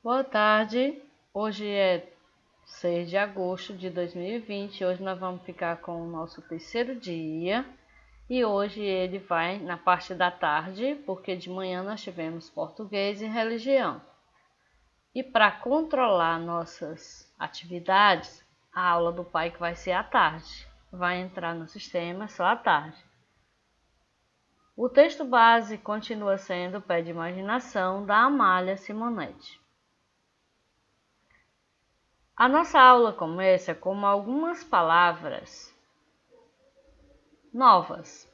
Boa tarde, hoje é 6 de agosto de 2020, hoje nós vamos ficar com o nosso terceiro dia e hoje ele vai na parte da tarde, porque de manhã nós tivemos português e religião. E para controlar nossas atividades, a aula do pai que vai ser à tarde, vai entrar no sistema só à tarde. O texto base continua sendo o Pé de Imaginação da Amália Simonetti. A nossa aula começa com algumas palavras novas.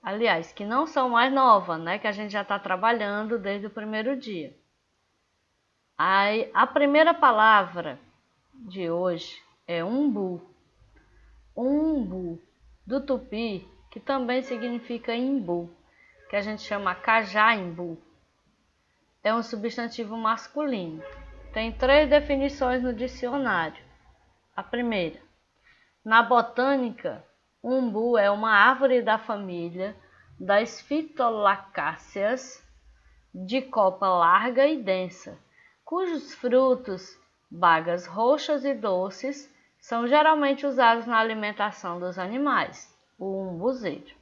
Aliás, que não são mais novas, né? Que a gente já está trabalhando desde o primeiro dia. A primeira palavra de hoje é umbu. Umbu, do tupi, que também significa imbu, que a gente chama cajaimbu. É um substantivo masculino. Tem 3 definições no dicionário. A primeira, na botânica, umbu é uma árvore da família das Phytolacáceas, de copa larga e densa, cujos frutos, bagas roxas e doces, são geralmente usados na alimentação dos animais, o umbuzeiro.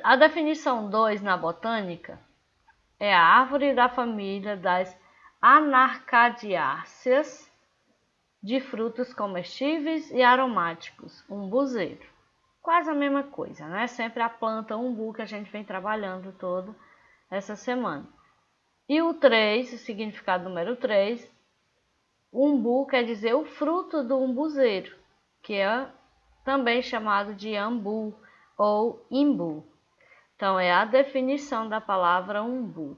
A definição 2 na botânica é a árvore da família das Anarcadiáceas, de frutos comestíveis e aromáticos, umbuzeiro. Quase a mesma coisa, né? Sempre a planta umbu que a gente vem trabalhando toda essa semana. E o 3, o significado número 3, umbu quer dizer o fruto do umbuzeiro, que é também chamado de ambu ou imbu. Então é a definição da palavra umbu.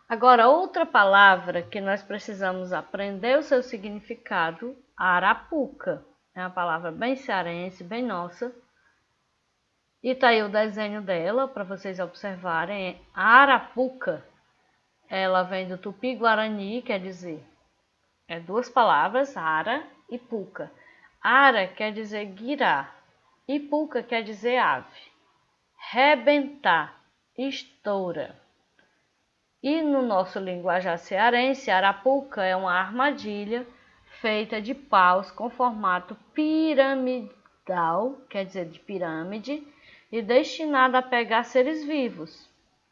Agora, outra palavra que nós precisamos aprender o seu significado, arapuca. É uma palavra bem cearense, bem nossa. E tá aí o desenho dela para vocês observarem. A arapuca, ela vem do tupi-guarani, quer dizer, é 2 palavras, ara e puca. Ara quer dizer guirar e puca quer dizer ave. Rebentar, estoura. E no nosso linguajar cearense, arapuca é uma armadilha feita de paus com formato piramidal, quer dizer, de pirâmide, e destinada a pegar seres vivos,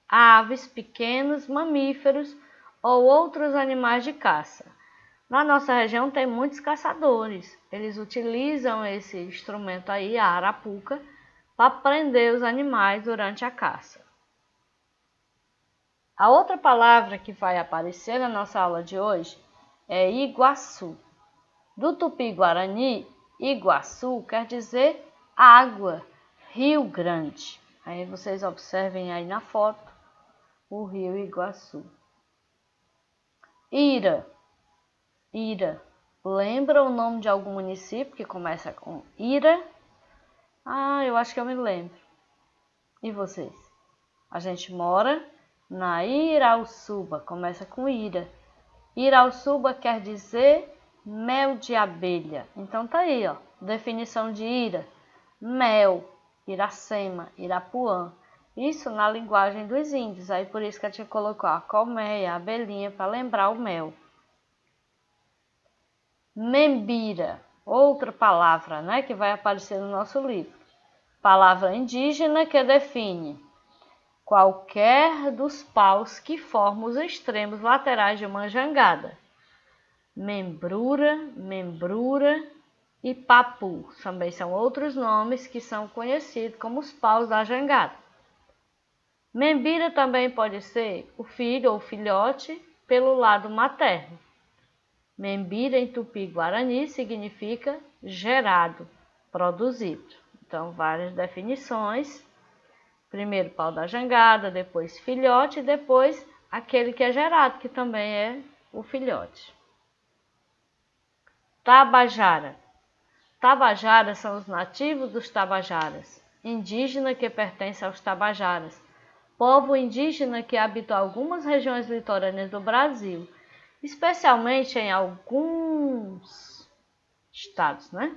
aves, pequenos mamíferos ou outros animais de caça. Na nossa região tem muitos caçadores. Eles utilizam esse instrumento aí, a arapuca, para prender os animais durante a caça. A outra palavra que vai aparecer na nossa aula de hoje é Iguaçu. Do tupi-guarani, Iguaçu quer dizer água, rio grande. Aí vocês observem aí na foto o rio Iguaçu. Ira. Ira. Lembra o nome de algum município que começa com Ira? Eu acho que eu me lembro. E vocês? A gente mora na Irauçuba, começa com Ira. Irauçuba quer dizer mel de abelha. Então tá aí, ó, definição de Ira: mel, Iracema, Irapuã. Isso na linguagem dos índios, aí por isso que a gente colocou a colmeia, a abelhinha, para lembrar o mel. Membira, outra palavra, né, que vai aparecer no nosso livro. Palavra indígena que define qualquer dos paus que formam os extremos laterais de uma jangada. Membrura, membrura e papu também são outros nomes que são conhecidos como os paus da jangada. Membira também pode ser o filho ou filhote pelo lado materno. Membira em tupi-guarani significa gerado, produzido. Então, várias definições. Primeiro pau da jangada, depois filhote e depois aquele que é gerado, que também é o filhote. Tabajara. Tabajaras são os nativos dos Tabajaras, indígena que pertence aos Tabajaras, povo indígena que habita algumas regiões litorâneas do Brasil, especialmente em alguns estados, né?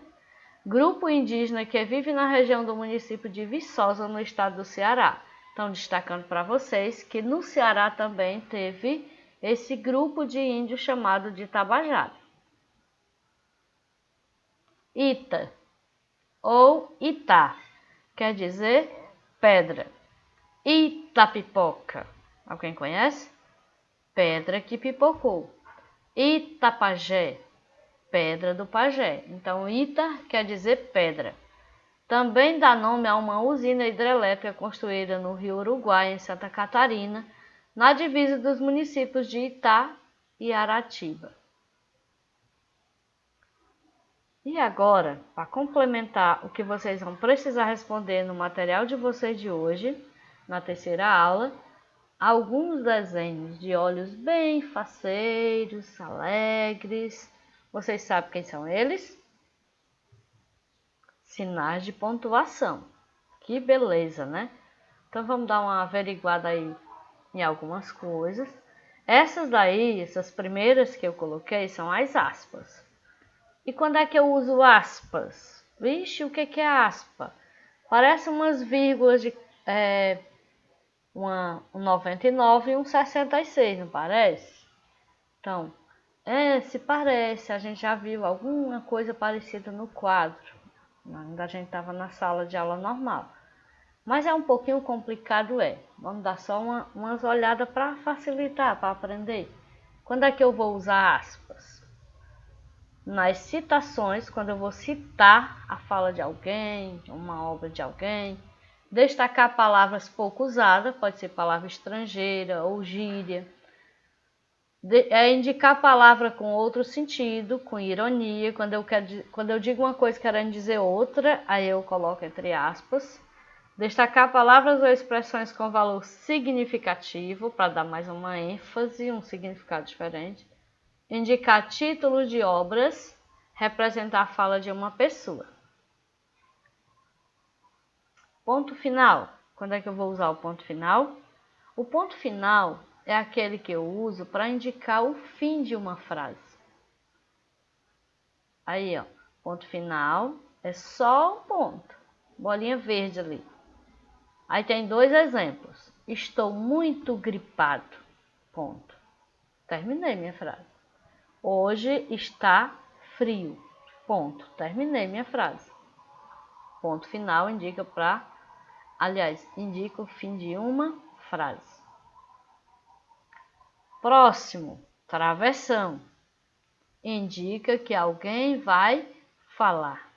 Grupo indígena que vive na região do município de Viçosa, no estado do Ceará. Então, destacando para vocês que no Ceará também teve esse grupo de índios chamado de Tabajara. Ita ou Itá quer dizer pedra. Itapipoca, alguém conhece? Pedra que pipocou. Itapajé, pedra do pajé. Então, Ita quer dizer pedra. Também dá nome a uma usina hidrelétrica construída no Rio Uruguai, em Santa Catarina, na divisa dos municípios de Itá e Aratiba. E agora, para complementar o que vocês vão precisar responder no material de vocês de hoje, na terceira aula, alguns desenhos de olhos bem faceiros, alegres. Vocês sabem quem são eles? Sinais de pontuação. Que beleza, né? Então vamos dar uma averiguada aí em algumas coisas. Essas daí, essas primeiras que eu coloquei, são as aspas. E quando é que eu uso aspas? Vixe, o que é aspa? Parece umas vírgulas de um 99 e um 66, não parece? Então, se parece, a gente já viu alguma coisa parecida no quadro. Ainda a gente estava na sala de aula normal. Mas é um pouquinho complicado, Vamos dar só umas olhadas para facilitar, para aprender. Quando é que eu vou usar aspas? Nas citações, quando eu vou citar a fala de alguém, uma obra de alguém. Destacar palavras pouco usadas, pode ser palavra estrangeira ou gíria. Indicar a palavra com outro sentido, com ironia. Quando eu digo uma coisa querendo dizer outra, aí eu coloco entre aspas. Destacar palavras ou expressões com valor significativo, para dar mais uma ênfase, um significado diferente. Indicar títulos de obras, representar a fala de uma pessoa. Ponto final. Quando é que eu vou usar o ponto final? O ponto final é aquele que eu uso para indicar o fim de uma frase. Aí, ponto final é só um ponto. Bolinha verde ali. Aí tem dois exemplos. Estou muito gripado. Ponto. Terminei minha frase. Hoje está frio. Ponto. Terminei minha frase. Ponto final indica indica o fim de uma frase. Próximo, travessão. Indica que alguém vai falar.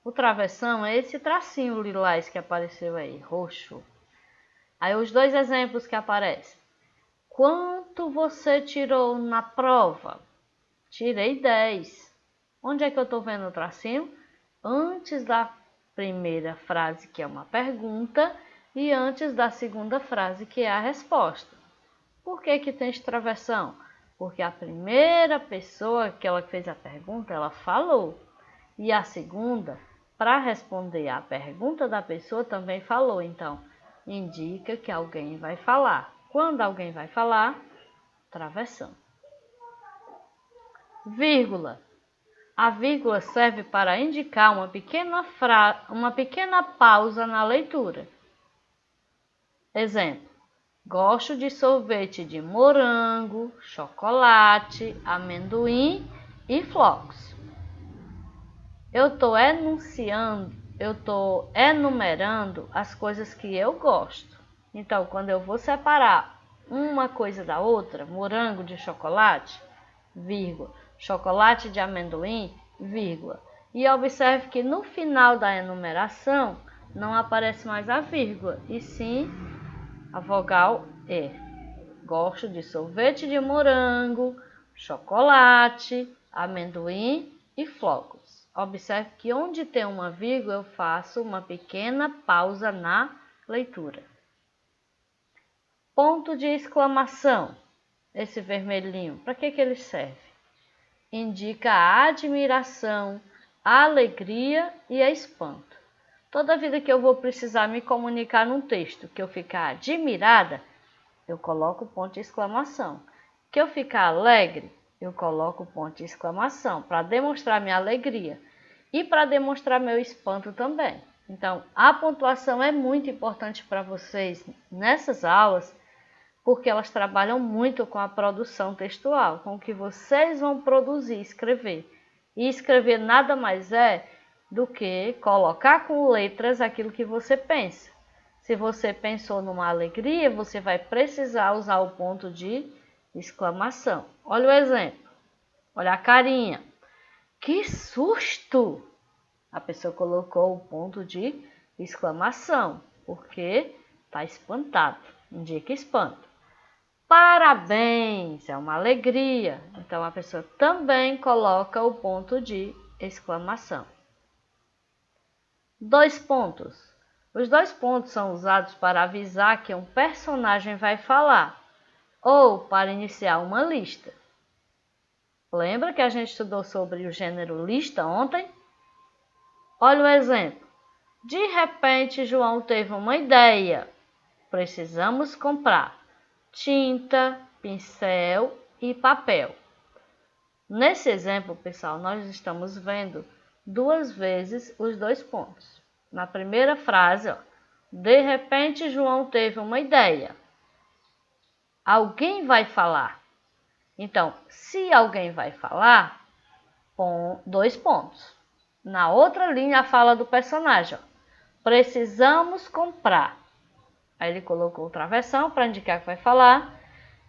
O travessão é esse tracinho lilás que apareceu aí, roxo. Aí os dois exemplos que aparecem. Quanto você tirou na prova? Tirei 10. Onde é que eu estou vendo o tracinho? Antes da primeira frase, que é uma pergunta, e antes da segunda frase, que é a resposta. Por que tem esse travessão? Porque a primeira pessoa, aquela que fez a pergunta, ela falou. E a segunda, para responder à pergunta da pessoa, também falou. Então, indica que alguém vai falar. Quando alguém vai falar, travessão. Vírgula. A vírgula serve para indicar uma pequena pausa na leitura. Exemplo. Gosto de sorvete de morango, chocolate, amendoim e flocos. Eu estou enumerando as coisas que eu gosto. Então, quando eu vou separar uma coisa da outra, morango de chocolate, vírgula, chocolate de amendoim, vírgula. E observe que no final da enumeração não aparece mais a vírgula, e sim a vogal E. Gosto de sorvete de morango, chocolate, amendoim e flocos. Observe que onde tem uma vírgula eu faço uma pequena pausa na leitura. Ponto de exclamação. Esse vermelhinho, para que ele serve? Indica a admiração, a alegria e a espanto. Toda vida que eu vou precisar me comunicar num texto, que eu ficar admirada, eu coloco ponto de exclamação. Que eu ficar alegre, eu coloco ponto de exclamação, para demonstrar minha alegria e para demonstrar meu espanto também. Então, a pontuação é muito importante para vocês nessas aulas, porque elas trabalham muito com a produção textual, com o que vocês vão produzir, escrever. E escrever nada mais é do que colocar com letras aquilo que você pensa. Se você pensou numa alegria, você vai precisar usar o ponto de exclamação. Olha o exemplo. Olha a carinha. Que susto! A pessoa colocou o ponto de exclamação, porque está espantado, indica espanto. Parabéns, é uma alegria. Então a pessoa também coloca o ponto de exclamação. 2 pontos. Os 2 pontos são usados para avisar que um personagem vai falar ou para iniciar uma lista. Lembra que a gente estudou sobre o gênero lista ontem? Olha o exemplo. De repente, João teve uma ideia. Precisamos comprar tinta, pincel e papel. Nesse exemplo, pessoal, nós estamos vendo 2 vezes os 2 pontos. Na primeira frase, ó, de repente, João teve uma ideia. Alguém vai falar. Então, se alguém vai falar, 2 pontos. Na outra linha, a fala do personagem. Ó, precisamos comprar. Aí ele colocou o travessão para indicar que vai falar.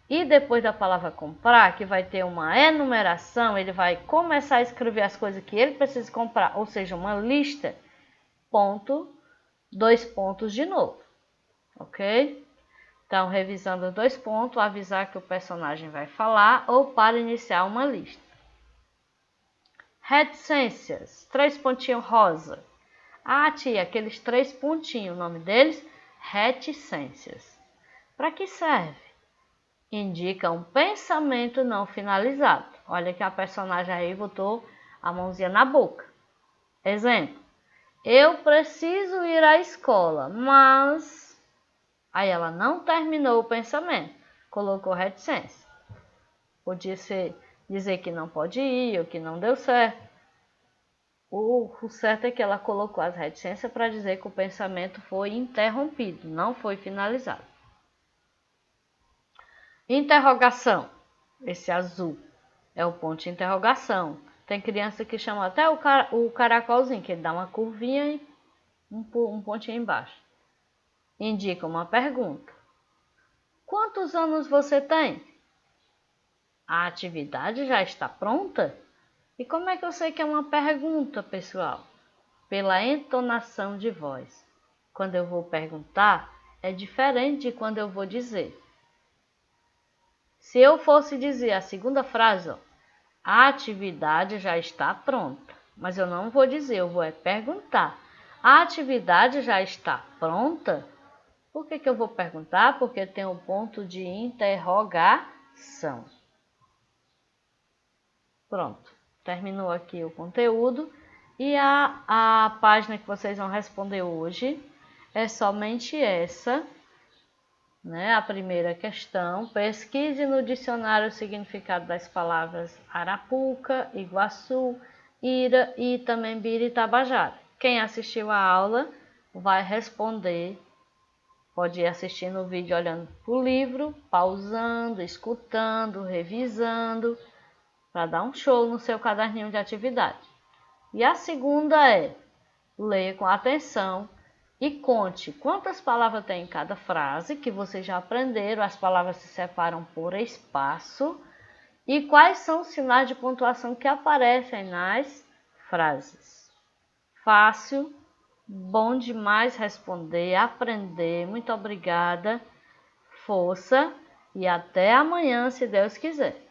E depois da palavra comprar, que vai ter uma enumeração, ele vai começar a escrever as coisas que ele precisa comprar, ou seja, uma lista, ponto, 2 pontos de novo, ok? Então, revisando os 2 pontos, avisar que o personagem vai falar ou para iniciar uma lista. Reticências, 3 pontinhos rosa. Ah, tia, aqueles 3 pontinhos, o nome deles? Reticências. Para que serve? Indica um pensamento não finalizado. Olha que a personagem aí botou a mãozinha na boca. Exemplo. Eu preciso ir à escola, mas... Aí ela não terminou o pensamento. Colocou reticência. Podia ser dizer que não pode ir ou que não deu certo. O certo é que ela colocou as reticências para dizer que o pensamento foi interrompido, não foi finalizado. Interrogação. Esse azul é o ponto de interrogação. Tem criança que chama até o caracolzinho, que ele dá uma curvinha e um pontinho embaixo. Indica uma pergunta. Quantos anos você tem? A atividade já está pronta? E como é que eu sei que é uma pergunta, pessoal? Pela entonação de voz. Quando eu vou perguntar, é diferente de quando eu vou dizer. Se eu fosse dizer a segunda frase, ó, a atividade já está pronta. Mas eu não vou dizer, eu vou perguntar. A atividade já está pronta? Por que eu vou perguntar? Porque tem o ponto de interrogação. Pronto, terminou aqui o conteúdo. E a página que vocês vão responder hoje é somente essa, né? A primeira questão. Pesquise no dicionário o significado das palavras Arapuca, Iguaçu, Ira, Itamembira e Tabajara. Quem assistiu a aula vai responder. Pode ir assistindo o vídeo olhando para o livro, pausando, escutando, revisando, para dar um show no seu caderninho de atividade. E a segunda é, leia com atenção e conte quantas palavras tem em cada frase, que vocês já aprenderam, as palavras se separam por espaço, e quais são os sinais de pontuação que aparecem nas frases. Fácil, bom demais responder, aprender. Muito obrigada, força e até amanhã, se Deus quiser.